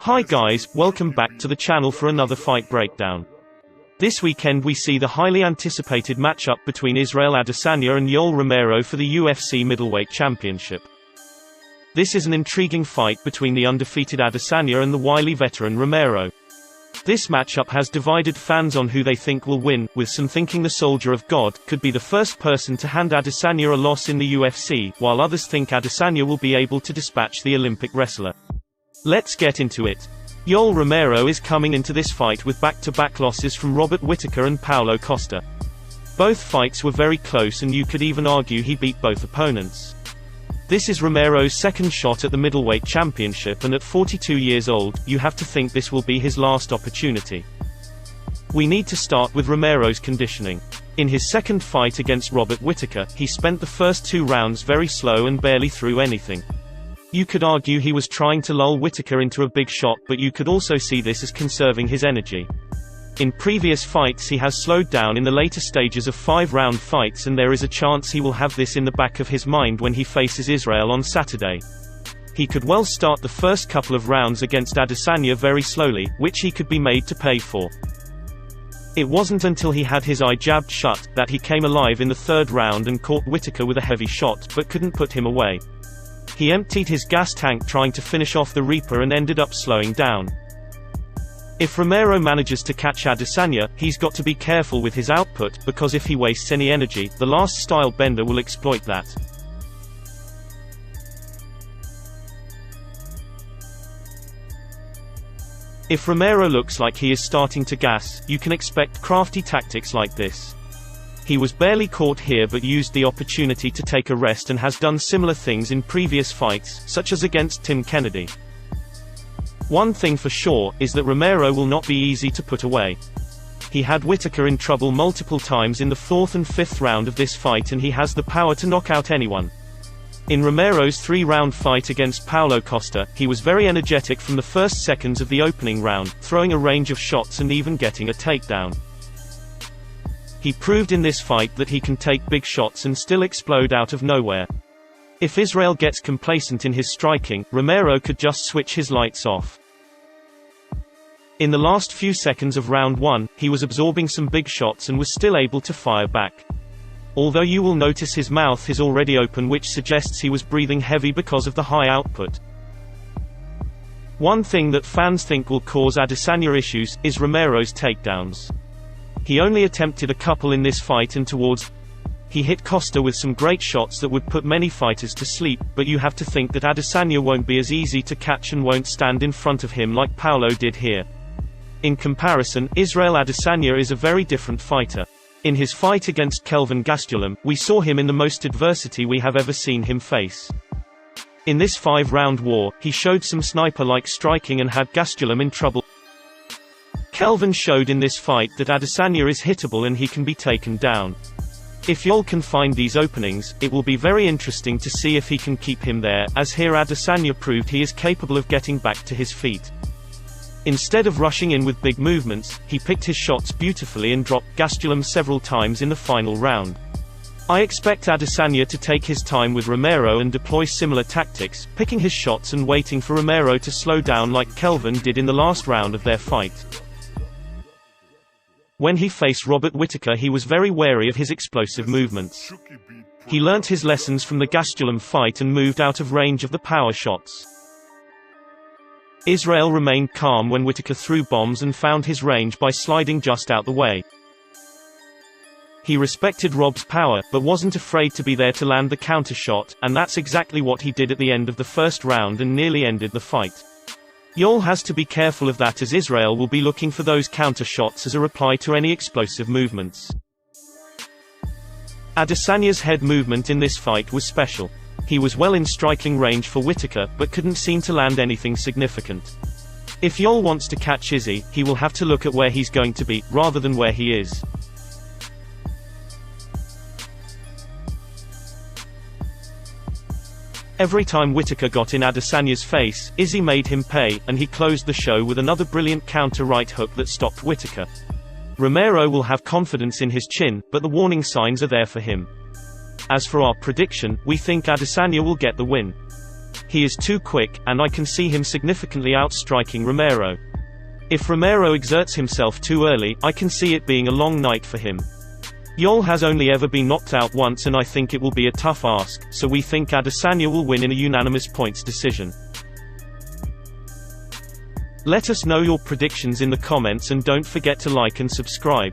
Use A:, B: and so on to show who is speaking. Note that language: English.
A: Hi guys, welcome back to the channel for another fight breakdown. This weekend we see the highly anticipated matchup between Israel Adesanya and Yoel Romero for the UFC middleweight championship. This is an intriguing fight between the undefeated Adesanya and the wily veteran Romero. This matchup has divided fans on who they think will win, with some thinking the Soldier of God could be the first person to hand Adesanya a loss in the UFC, while others think Adesanya will be able to dispatch the Olympic wrestler. Let's get into it. Yoel Romero is coming into this fight with back-to-back losses from Robert Whittaker and Paulo Costa. Both fights were very close and you could even argue he beat both opponents. This is Romero's second shot at the middleweight championship, and at 42 years old, you have to think this will be his last opportunity. We need to start with Romero's conditioning. In his second fight against Robert Whittaker, he spent the first 2 rounds very slow and barely threw anything. You could argue he was trying to lull Whittaker into a big shot, but you could also see this as conserving his energy. In previous fights he has slowed down in the later stages of 5-round fights, and there is a chance he will have this in the back of his mind when he faces Israel on Saturday. He could well start the first couple of rounds against Adesanya very slowly, which he could be made to pay for. It wasn't until he had his eye jabbed shut that he came alive in the 3rd round and caught Whittaker with a heavy shot, but couldn't put him away. He emptied his gas tank trying to finish off the Reaper and ended up slowing down. If Romero manages to catch Adesanya, he's got to be careful with his output, because if he wastes any energy, the last style bender will exploit that. If Romero looks like he is starting to gas, you can expect crafty tactics like this. He was barely caught here but used the opportunity to take a rest and has done similar things in previous fights, such as against Tim Kennedy. One thing for sure, is that Romero will not be easy to put away. He had Whittaker in trouble multiple times in the 4th and 5th round of this fight, and he has the power to knock out anyone. In Romero's 3-round fight against Paulo Costa, he was very energetic from the first seconds of the opening round, throwing a range of shots and even getting a takedown. He proved in this fight that he can take big shots and still explode out of nowhere. If Israel gets complacent in his striking, Romero could just switch his lights off. In the last few seconds of round 1, he was absorbing some big shots and was still able to fire back. Although you will notice his mouth is already open, which suggests he was breathing heavy because of the high output. One thing that fans think will cause Adesanya issues is Romero's takedowns. He only attempted a couple in this fight, and he hit Costa with some great shots that would put many fighters to sleep, but you have to think that Adesanya won't be as easy to catch and won't stand in front of him like Paulo did here. In comparison, Israel Adesanya is a very different fighter. In his fight against Kelvin Gastelum, we saw him in the most adversity we have ever seen him face. In this 5-round war, he showed some sniper-like striking and had Gastelum in trouble. Kelvin showed in this fight that Adesanya is hittable and he can be taken down. If Yoel can find these openings, it will be very interesting to see if he can keep him there, as here Adesanya proved he is capable of getting back to his feet. Instead of rushing in with big movements, he picked his shots beautifully and dropped Gastelum several times in the final round. I expect Adesanya to take his time with Romero and deploy similar tactics, picking his shots and waiting for Romero to slow down like Kelvin did in the last round of their fight. When he faced Robert Whittaker, he was very wary of his explosive movements. He learnt his lessons from the Gastelum fight and moved out of range of the power shots. Israel remained calm when Whittaker threw bombs and found his range by sliding just out the way. He respected Rob's power, but wasn't afraid to be there to land the counter shot, and that's exactly what he did at the end of the 1st round and nearly ended the fight. Yoel has to be careful of that, as Israel will be looking for those counter shots as a reply to any explosive movements. Adesanya's head movement in this fight was special. He was well in striking range for Whittaker, but couldn't seem to land anything significant. If Yoel wants to catch Izzy, he will have to look at where he's going to be, rather than where he is. Every time Whittaker got in Adesanya's face, Izzy made him pay, and he closed the show with another brilliant counter right hook that stopped Whittaker. Romero will have confidence in his chin, but the warning signs are there for him. As for our prediction, we think Adesanya will get the win. He is too quick, and I can see him significantly outstriking Romero. If Romero exerts himself too early, I can see it being a long night for him. Yoel has only ever been knocked out once and I think it will be a tough ask, so we think Adesanya will win in a unanimous points decision. Let us know your predictions in the comments and don't forget to like and subscribe.